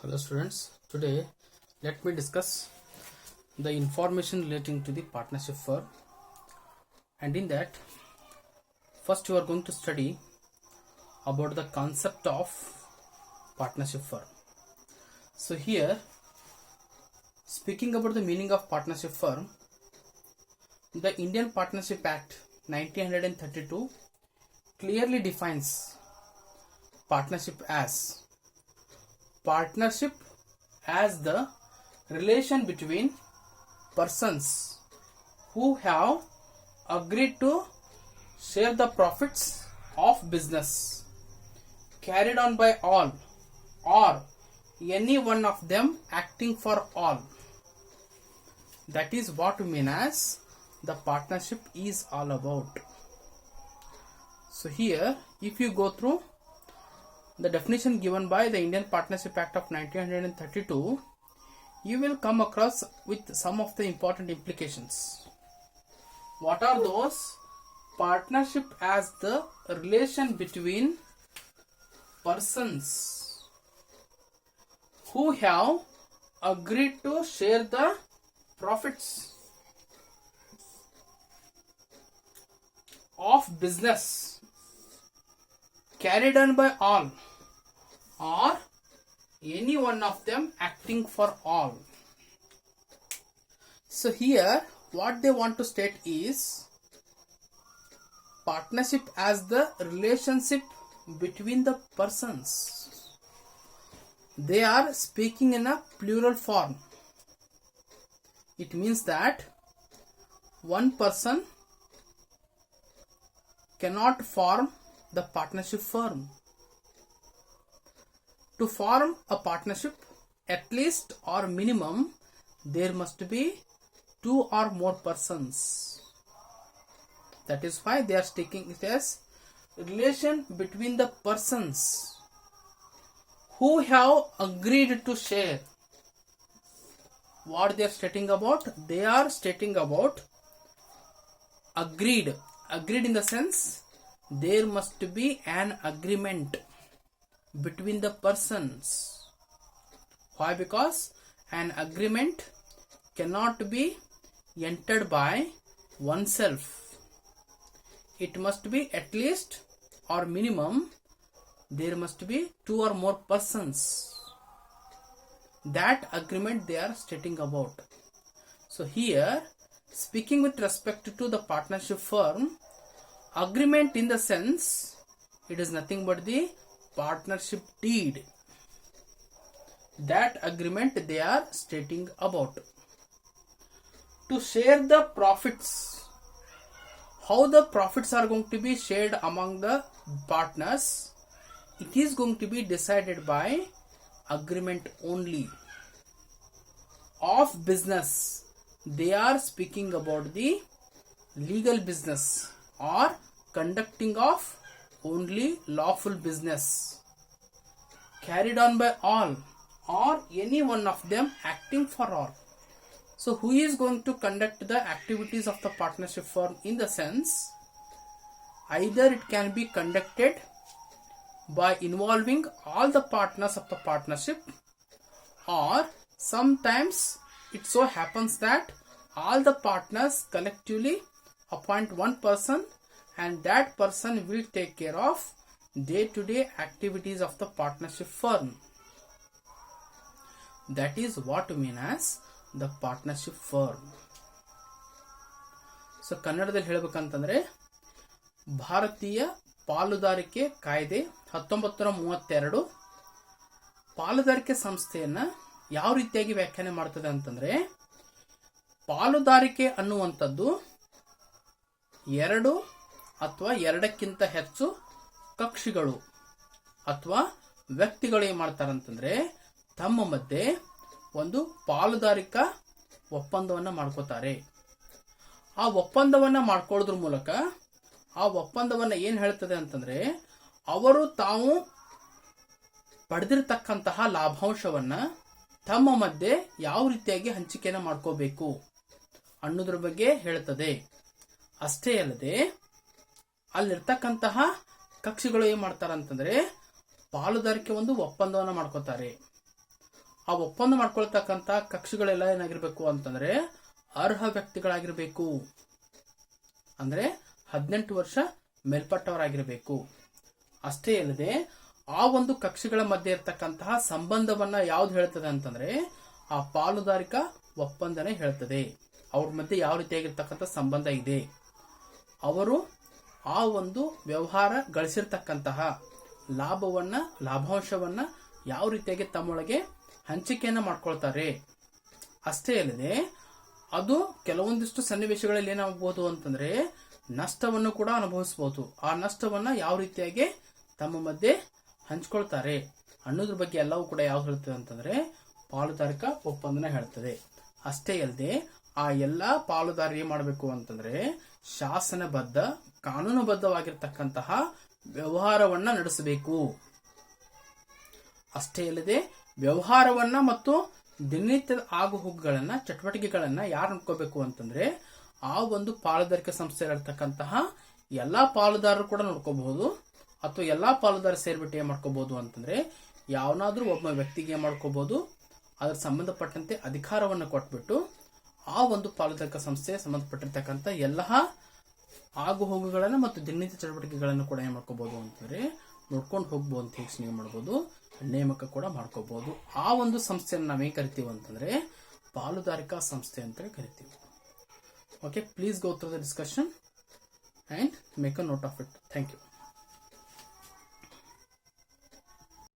Hello students, today let me discuss the information relating to the partnership firm, and in that first you are going to study about the concept of partnership firm. So here, speaking about the meaning of partnership firm, the Indian Partnership Act 1932 clearly defines partnership as the relation between persons who have agreed to share the profits of business carried on by all or any one of them acting for all. That is what we mean as the partnership is all about. So here, if you go through the definition given by the Indian Partnership Act of 1932, you will come across with some of the important implications. What are those? Partnership as the relation between persons who have agreed to share the profits of business carried on by all or any one of them acting for all. So here what they want to state is partnership as the relationship between the persons. They are speaking in a plural form. It means that one person cannot form the partnership firm. To form a partnership, at least or minimum, there must be two or more persons. That is why they are taking it as relation between the persons who have agreed to share. What they are stating about? They are stating about agreed. Agreed in the sense there must be an agreement between the persons. Why? Because an agreement cannot be entered by oneself. It must be at least or minimum there must be two or more persons. That agreement they are stating about. So here, speaking with respect to the partnership firm, agreement in the sense it is nothing but the partnership deed. That agreement they are stating about. To share the profits. How the profits are going to be shared among the partners, it is going to be decided by agreement only. Of business, they are speaking about the legal business or conducting of only lawful business carried on by all or any one of them acting for all. So who is going to conduct the activities of the partnership firm? In the sense, either it can be conducted by involving all the partners of the partnership, or sometimes it so happens that all the partners collectively appoint one person and that person will take care of day-to-day activities of the partnership firm. That is what we mean as the partnership firm. So ಕನ್ನಡದಲ್ಲಿ ಹೇಳಬೇಕಂತಂದ್ರೆ ಭಾರತೀಯ ಪಾಲುದಾರಿಕೆ ಕಾಯ್ದೆ 1932 ಪಾಲುದಾರಿಕೆ ಸಂಸ್ಥೆಯನ್ನ ಯಾವ ರೀತಿಯಾಗಿ ವ್ಯಾಖ್ಯಾನ ಮಾಡ್ತದೆ ಅಂತಂದ್ರೆ, ಪಾಲುದಾರಿಕೆ ಅನ್ನುವಂಥದ್ದು ಎರಡು ಅಥವಾ ಎರಡಕ್ಕಿಂತ ಹೆಚ್ಚು ಕಕ್ಷಿಗಳು ಅಥವಾ ವ್ಯಕ್ತಿಗಳು ಏನು ಮಾಡ್ತಾರಂತಂದ್ರೆ ತಮ್ಮ ಮಧ್ಯೆ ಒಂದು ಪಾಲುದಾರಿಕಾ ಒಪ್ಪಂದವನ್ನ ಮಾಡ್ಕೋತಾರೆ. ಆ ಒಪ್ಪಂದವನ್ನ ಮಾಡ್ಕೊಳ್ಳೋದ್ರ ಮೂಲಕ ಆ ಒಪ್ಪಂದವನ್ನ ಏನು ಹೇಳ್ತದೆ ಅಂತಂದ್ರೆ, ಅವರು ತಾವು ಪಡೆದಿರತಕ್ಕಂತಹ ಲಾಭಾಂಶವನ್ನ ತಮ್ಮ ಮಧ್ಯೆ ಯಾವ ರೀತಿಯಾಗಿ ಹಂಚಿಕೆಯನ್ನು ಮಾಡ್ಕೋಬೇಕು ಅನ್ನೋದ್ರ ಬಗ್ಗೆ ಹೇಳ್ತದೆ. ಅಷ್ಟೇ ಅಲ್ಲದೆ ಅಲ್ಲಿರ್ತಕ್ಕಂತಹ ಕಕ್ಷಿಗಳು ಏನ್ ಮಾಡ್ತಾರಂತಂದ್ರೆ ಪಾಲುದಾರಿಕೆ ಒಂದು ಒಪ್ಪಂದವನ್ನ ಮಾಡ್ಕೋತಾರೆ. ಆ ಒಪ್ಪಂದ ಮಾಡ್ಕೊಳ್ತಕ್ಕಂಥ ಕಕ್ಷಿಗಳೆಲ್ಲ ಏನಾಗಿರ್ಬೇಕು ಅಂತಂದ್ರೆ ಅರ್ಹ ವ್ಯಕ್ತಿಗಳಾಗಿರ್ಬೇಕು. ಅಂದ್ರೆ 18 ವರ್ಷ ಮೇಲ್ಪಟ್ಟವರಾಗಿರ್ಬೇಕು. ಅಷ್ಟೇ ಅಲ್ಲದೆ ಆ ಒಂದು ಕಕ್ಷಿಗಳ ಮಧ್ಯೆ ಇರತಕ್ಕಂತಹ ಸಂಬಂಧವನ್ನ ಯಾವ್ದು ಹೇಳ್ತದೆ ಅಂತಂದ್ರೆ ಆ ಪಾಲುದಾರಿಕಾ ಒಪ್ಪಂದನೇ ಹೇಳ್ತದೆ. ಅವ್ರ ಮಧ್ಯೆ ಯಾವ ರೀತಿಯಾಗಿರ್ತಕ್ಕಂಥ ಸಂಬಂಧ ಇದೆ, ಅವರು ಆ ಒಂದು ವ್ಯವಹಾರ ಗಳಿಸಿರ್ತಕ್ಕಂತಹ ಲಾಭಾಂಶವನ್ನ ಯಾವ ರೀತಿಯಾಗಿ ತಮ್ಮೊಳಗೆ ಹಂಚಿಕೆಯನ್ನ ಮಾಡ್ಕೊಳ್ತಾರೆ. ಅಷ್ಟೇ ಅಲ್ಲದೆ ಅದು ಕೆಲವೊಂದಿಷ್ಟು ಸನ್ನಿವೇಶಗಳಲ್ಲಿ ಏನಾಗಬಹುದು ಅಂತಂದ್ರೆ ನಷ್ಟವನ್ನು ಕೂಡ ಅನುಭವಿಸಬಹುದು. ಆ ನಷ್ಟವನ್ನ ಯಾವ ರೀತಿಯಾಗಿ ತಮ್ಮ ಮಧ್ಯೆ ಹಂಚ್ಕೊಳ್ತಾರೆ ಅನ್ನೋದ್ರ ಬಗ್ಗೆ ಎಲ್ಲವೂ ಕೂಡ ಯಾವ್ದು ಹೇಳ್ತದೆ ಅಂತಂದ್ರೆ ಪಾಲುದಾರಿಕಾ ಒಪ್ಪಂದನ ಹೇಳ್ತದೆ. ಅಷ್ಟೇ ಅಲ್ಲದೆ ಆ ಎಲ್ಲಾ ಪಾಲುದಾರ ಏನ್ ಮಾಡಬೇಕು ಅಂತಂದ್ರೆ ಶಾಸನಬದ್ಧ ಕಾನೂನುಬದ್ಧವಾಗಿರ್ತಕ್ಕಂತಹ ವ್ಯವಹಾರವನ್ನ ನಡೆಸಬೇಕು. ಅಷ್ಟೇ ಅಲ್ಲದೆ ವ್ಯವಹಾರವನ್ನ ಮತ್ತು ದಿನನಿತ್ಯದ ಆಗುಹೋಗುಗಳನ್ನ ಚಟುವಟಿಕೆಗಳನ್ನ ಯಾರು ನೋಡ್ಕೋಬೇಕು ಅಂತಂದ್ರೆ ಆ ಒಂದು ಪಾಲುದಾರಿಕೆ ಸಂಸ್ಥೆಗಳಿರ್ತಕ್ಕಂತಹ ಎಲ್ಲಾ ಪಾಲುದಾರರು ಕೂಡ ನೋಡ್ಕೋಬಹುದು, ಅಥವಾ ಎಲ್ಲಾ ಪಾಲುದಾರ ಸೇರ್ಬಿಟ್ಟು ಏನ್ ಮಾಡ್ಕೋಬಹುದು ಅಂತಂದ್ರೆ ಯಾವನಾದ್ರೂ ಒಬ್ಬ ವ್ಯಕ್ತಿಗೆ ಏನ್ ಮಾಡ್ಕೋಬಹುದು, ಅದ್ರ ಸಂಬಂಧಪಟ್ಟಂತೆ ಅಧಿಕಾರವನ್ನು ಕೊಟ್ಬಿಟ್ಟು ಆ ಒಂದು ಪಾಲುದಾರಿಕಾ ಸಂಸ್ಥೆ ಸಂಬಂಧಪಟ್ಟಿರ್ತಕ್ಕಂಥ ಎಲ್ಲ ಆಗುಹೋಗುಗಳನ್ನ ಮತ್ತು ದಿನನಿತ್ಯ ಚಟುವಟಿಕೆಗಳನ್ನು ಕೂಡ ಏನ್ ಮಾಡ್ಕೋಬಹುದು ಅಂತಂದ್ರೆ ನೋಡ್ಕೊಂಡು ಹೋಗ್ಬೋದು ಅಂತ ಹೇಳಿ ಏನ್ ಮಾಡ್ಬೋದು, ನೇಮಕ ಕೂಡ ಮಾಡ್ಕೋಬಹುದು. ಆ ಒಂದು ಸಂಸ್ಥೆಯನ್ನು ನಾವೇನ್ ಕರಿತೀವಿ ಅಂತಂದ್ರೆ ಪಾಲುದಾರಿಕಾ ಸಂಸ್ಥೆ ಅಂತ ಕರಿತೀವಿ. Okay, please go through the discussion and make a note of it. Thank you.